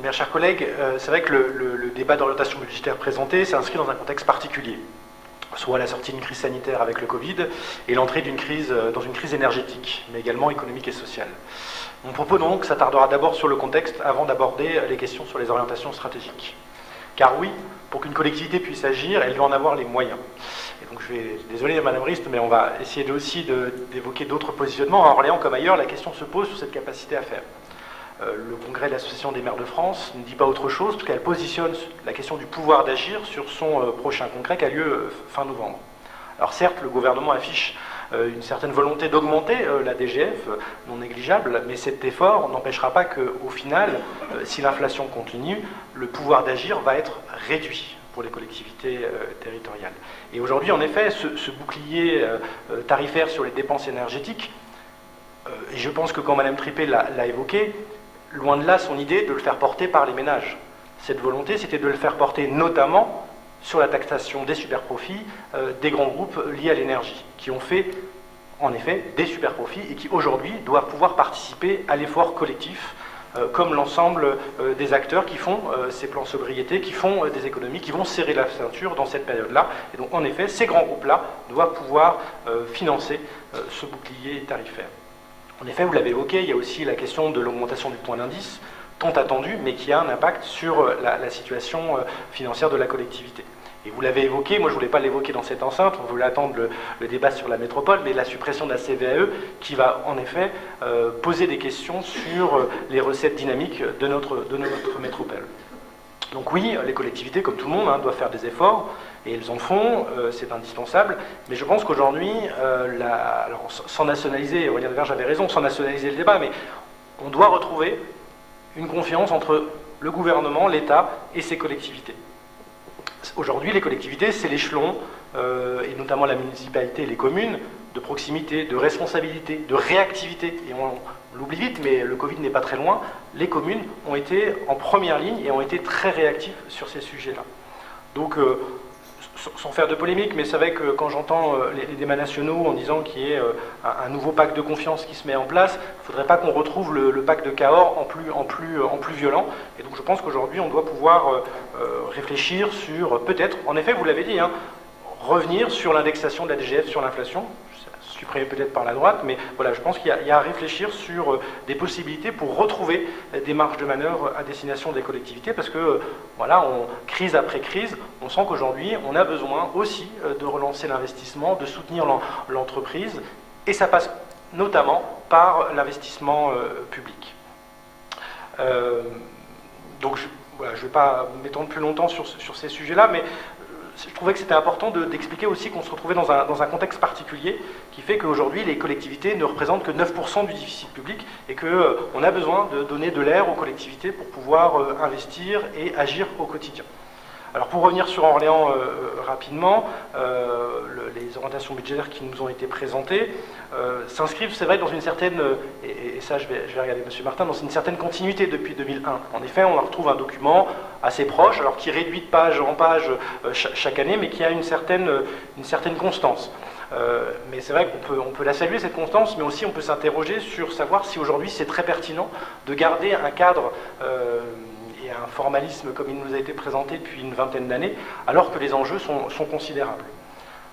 Mes chers collègues, c'est vrai que le débat d'orientation budgétaire présenté s'inscrit dans un contexte particulier, soit la sortie d'une crise sanitaire avec le Covid et l'entrée dans une crise énergétique, mais également économique et sociale. Mon propos donc s'attardera d'abord sur le contexte avant d'aborder les questions sur les orientations stratégiques. Car oui, pour qu'une collectivité puisse agir, elle doit en avoir les moyens. Et donc désolé Madame Rist, mais on va essayer aussi d'évoquer d'autres positionnements. À Orléans comme ailleurs, la question se pose sur cette capacité à faire. Le congrès de l'Association des maires de France ne dit pas autre chose, parce qu'elle positionne la question du pouvoir d'agir sur son prochain congrès qui a lieu fin novembre. Alors certes, le gouvernement affiche une certaine volonté d'augmenter la DGF, non négligeable, mais cet effort n'empêchera pas qu'au final, si l'inflation continue, le pouvoir d'agir va être réduit pour les collectivités territoriales. Et aujourd'hui, en effet, ce bouclier tarifaire sur les dépenses énergétiques, et je pense que quand Mme Tripet l'a évoqué, loin de là son idée de le faire porter par les ménages. Cette volonté, c'était de le faire porter notamment sur la taxation des superprofits des grands groupes liés à l'énergie, qui ont fait, en effet, des superprofits et qui, aujourd'hui, doivent pouvoir participer à l'effort collectif, comme l'ensemble des acteurs qui font ces plans sobriété, qui font des économies, qui vont serrer la ceinture dans cette période-là. Et donc, en effet, ces grands groupes-là doivent pouvoir financer ce bouclier tarifaire. En effet, vous l'avez évoqué, il y a aussi la question de l'augmentation du point d'indice, tant attendue, mais qui a un impact sur la situation financière de la collectivité. Et vous l'avez évoqué, moi je ne voulais pas l'évoquer dans cette enceinte, on voulait attendre le débat sur la métropole, mais la suppression de la CVAE qui va en effet poser des questions sur les recettes dynamiques de notre métropole. Donc oui, les collectivités, comme tout le monde, doivent faire des efforts, et elles en font, c'est indispensable, mais je pense qu'aujourd'hui, alors sans nationaliser, Aurélien Deverge avait raison, sans nationaliser le débat, mais on doit retrouver une confiance entre le gouvernement, l'État et ses collectivités. Aujourd'hui, les collectivités, c'est l'échelon, et notamment la municipalité et les communes, de proximité, de responsabilité, de réactivité. Et on l'oublie vite, mais le Covid n'est pas très loin. Les communes ont été en première ligne et ont été très réactifs sur ces sujets-là. Donc, sans faire de polémique, mais c'est vrai que quand j'entends les débats nationaux en disant qu'il y ait un nouveau pacte de confiance qui se met en place, il ne faudrait pas qu'on retrouve le pacte de Cahors en plus violent. Et donc je pense qu'aujourd'hui, on doit pouvoir réfléchir sur, peut-être, en effet, vous l'avez dit, revenir sur l'indexation de la DGF sur l'inflation, supprimé peut-être par la droite, mais voilà, je pense qu'il y a à réfléchir sur des possibilités pour retrouver des marges de manœuvre à destination des collectivités, parce que, voilà, crise après crise, on sent qu'aujourd'hui, on a besoin aussi de relancer l'investissement, de soutenir l'entreprise, et ça passe notamment par l'investissement public. Donc, voilà, je ne vais pas m'étendre plus longtemps sur ces sujets-là, mais je trouvais que c'était important d'expliquer aussi qu'on se retrouvait dans un contexte particulier qui fait qu'aujourd'hui, les collectivités ne représentent que 9% du déficit public et qu'on a besoin de donner de l'air aux collectivités pour pouvoir investir et agir au quotidien. Alors pour revenir sur Orléans rapidement, les orientations budgétaires qui nous ont été présentées s'inscrivent, c'est vrai, dans une certaine, et ça je vais regarder M. Martin, dans une certaine continuité depuis 2001. En effet, on retrouve un document assez proche, alors qui réduit de page en page chaque année, mais qui a une certaine constance. Mais c'est vrai qu'on peut la saluer, cette constance, mais aussi on peut s'interroger sur savoir si aujourd'hui c'est très pertinent de garder un cadre et un formalisme comme il nous a été présenté depuis une vingtaine d'années, alors que les enjeux sont considérables.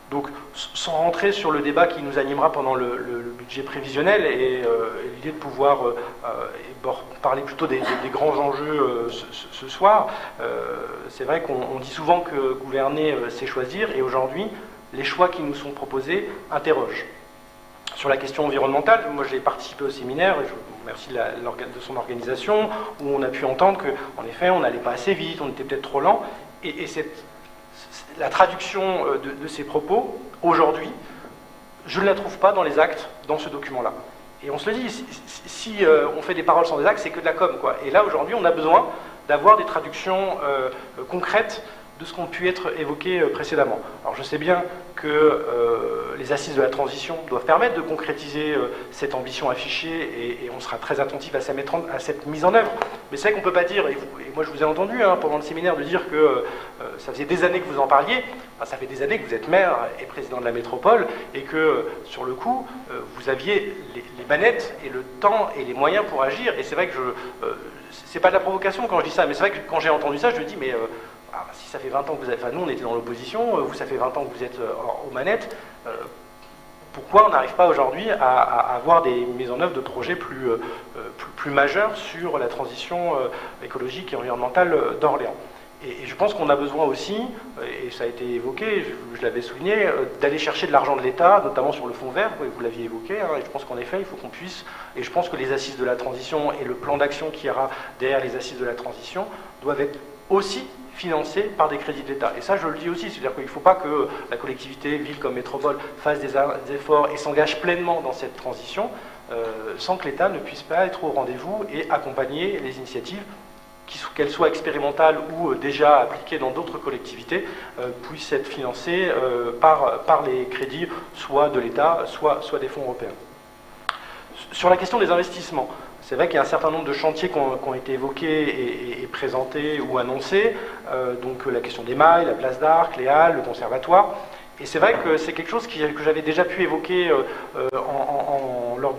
Donc, sans rentrer sur le débat qui nous animera pendant le budget prévisionnel et l'idée de pouvoir parler plutôt des grands enjeux ce soir, c'est vrai qu'on dit souvent que gouverner, c'est choisir, et aujourd'hui, les choix qui nous sont proposés interrogent. Sur la question environnementale, moi j'ai participé au séminaire, et je vous remercie de son organisation, où on a pu entendre qu'en effet on n'allait pas assez vite, on était peut-être trop lent, et la traduction de ces propos, aujourd'hui, je ne la trouve pas dans les actes, dans ce document-là. Et on se le dit, si on fait des paroles sans des actes, c'est que de la com, quoi. Et là, aujourd'hui, on a besoin d'avoir des traductions concrètes de ce qu'ont pu être évoqués précédemment. Alors je sais bien que les assises de la transition doivent permettre de concrétiser cette ambition affichée, et on sera très attentif à cette mise en œuvre. Mais c'est vrai qu'on ne peut pas dire, et moi je vous ai entendu pendant le séminaire de dire que ça faisait des années que vous en parliez, ça fait des années que vous êtes maire et président de la métropole, et que sur le coup, vous aviez les manettes et le temps et les moyens pour agir, et c'est vrai que c'est pas de la provocation quand je dis ça, mais c'est vrai que quand j'ai entendu ça, je me dis, mais si ça fait 20 ans que vous êtes... Enfin, nous, on était dans l'opposition, vous, ça fait 20 ans que vous êtes aux manettes, pourquoi on n'arrive pas aujourd'hui à avoir des mises en œuvre de projets plus majeurs sur la transition écologique et environnementale d'Orléans? Et je pense qu'on a besoin aussi, et ça a été évoqué, je l'avais souligné, d'aller chercher de l'argent de l'État, notamment sur le fonds vert, vous l'aviez évoqué, hein, et je pense qu'en effet, il faut qu'on puisse, et je pense que les assises de la transition et le plan d'action qui ira derrière les assises de la transition doivent être aussi financés par des crédits de l'État. Et ça, je le dis aussi, c'est-à-dire qu'il ne faut pas que la collectivité, ville comme métropole, fasse des efforts et s'engage pleinement dans cette transition, sans que l'État ne puisse pas être au rendez-vous et accompagner les initiatives, qu'elles soient expérimentales ou déjà appliquées dans d'autres collectivités, puissent être financées par les crédits, soit de l'État, soit des fonds européens. Sur la question des investissements, c'est vrai qu'il y a un certain nombre de chantiers qui ont été évoqués et présentés ou annoncés, donc la question des mailles, la place d'Arc, les Halles, le conservatoire. Et c'est vrai que c'est quelque chose que j'avais déjà pu évoquer lors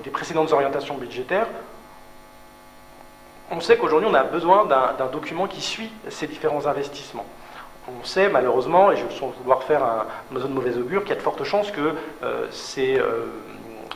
des précédentes orientations budgétaires. On sait qu'aujourd'hui, on a besoin d'un document qui suit ces différents investissements. On sait malheureusement, et je sens vouloir faire un oiseau de mauvais augure, qu'il y a de fortes chances que ces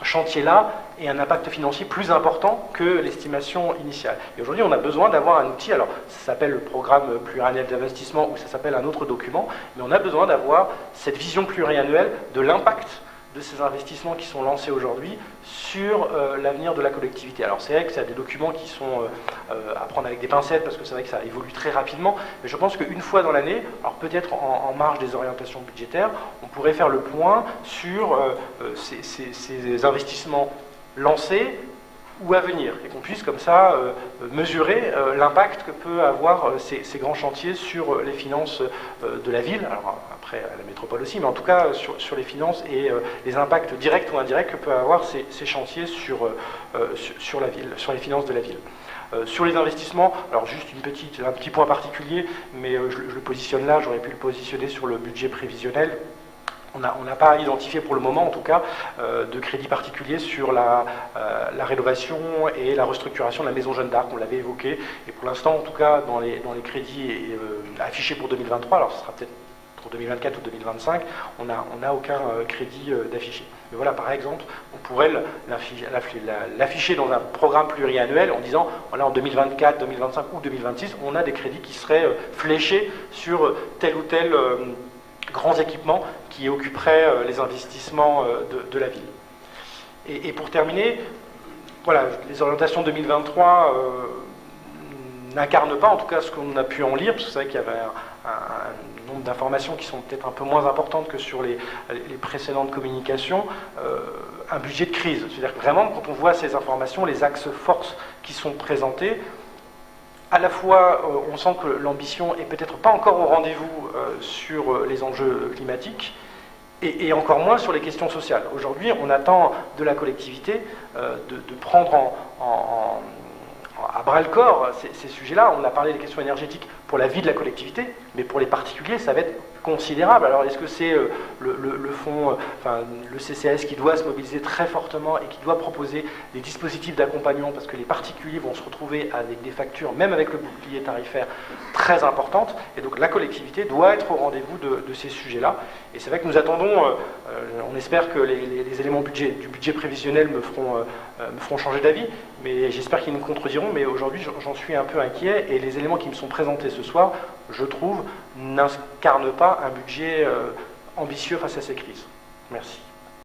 chantiers-là aient un impact financier plus important que l'estimation initiale. Et aujourd'hui, on a besoin d'avoir un outil, alors ça s'appelle le programme pluriannuel d'investissement ou ça s'appelle un autre document, mais on a besoin d'avoir cette vision pluriannuelle de l'impact de ces investissements qui sont lancés aujourd'hui sur l'avenir de la collectivité. Alors c'est vrai que c'est des documents qui sont à prendre avec des pincettes parce que c'est vrai que ça évolue très rapidement, mais je pense qu'une fois dans l'année, alors peut-être en marge des orientations budgétaires, on pourrait faire le point sur ces investissements lancés ou à venir, et qu'on puisse comme ça mesurer l'impact que peut avoir ces grands chantiers sur les finances de la ville, alors après à la métropole aussi, mais en tout cas sur les finances et les impacts directs ou indirects que peuvent avoir ces chantiers sur la ville, sur les finances de la ville. Sur les investissements, alors juste un petit point particulier, mais je le positionne là, j'aurais pu le positionner sur le budget prévisionnel. On n'a pas identifié pour le moment, en tout cas, de crédit particulier sur la rénovation et la restructuration de la maison Jeanne d'Arc. On l'avait évoqué, et pour l'instant, en tout cas, dans les crédits affichés pour 2023, alors ce sera peut-être pour 2024 ou 2025, on n'a aucun crédit d'affiché. Mais voilà, par exemple, on pourrait l'afficher dans un programme pluriannuel en disant, voilà, en 2024, 2025 ou 2026, on a des crédits qui seraient fléchés sur tel ou tel grands équipements qui occuperaient les investissements de la ville. Et pour terminer, voilà, les orientations 2023 n'incarnent pas, en tout cas ce qu'on a pu en lire, parce que c'est vrai qu'il y avait un nombre d'informations qui sont peut-être un peu moins importantes que sur les précédentes communications, un budget de crise. C'est-à-dire que vraiment, quand on voit ces informations, les axes forces qui sont présentés, à la fois, on sent que l'ambition est peut-être pas encore au rendez-vous sur les enjeux climatiques, et encore moins sur les questions sociales. Aujourd'hui, on attend de la collectivité de prendre à bras-le-corps ces sujets-là. On a parlé des questions énergétiques pour la vie de la collectivité, mais pour les particuliers, ça va être considérable. Alors, est-ce que c'est le fonds, le CCAS qui doit se mobiliser très fortement et qui doit proposer des dispositifs d'accompagnement, parce que les particuliers vont se retrouver avec des factures, même avec le bouclier tarifaire, très importantes, et donc la collectivité doit être au rendez-vous de ces sujets-là. Et c'est vrai que nous attendons, on espère que les éléments du budget prévisionnel me feront changer d'avis, mais j'espère qu'ils nous contrediront, mais aujourd'hui j'en suis un peu inquiet, et les éléments qui me sont présentés ce soir, je trouve, n'incarnent pas un budget ambitieux face à ces crises. Merci.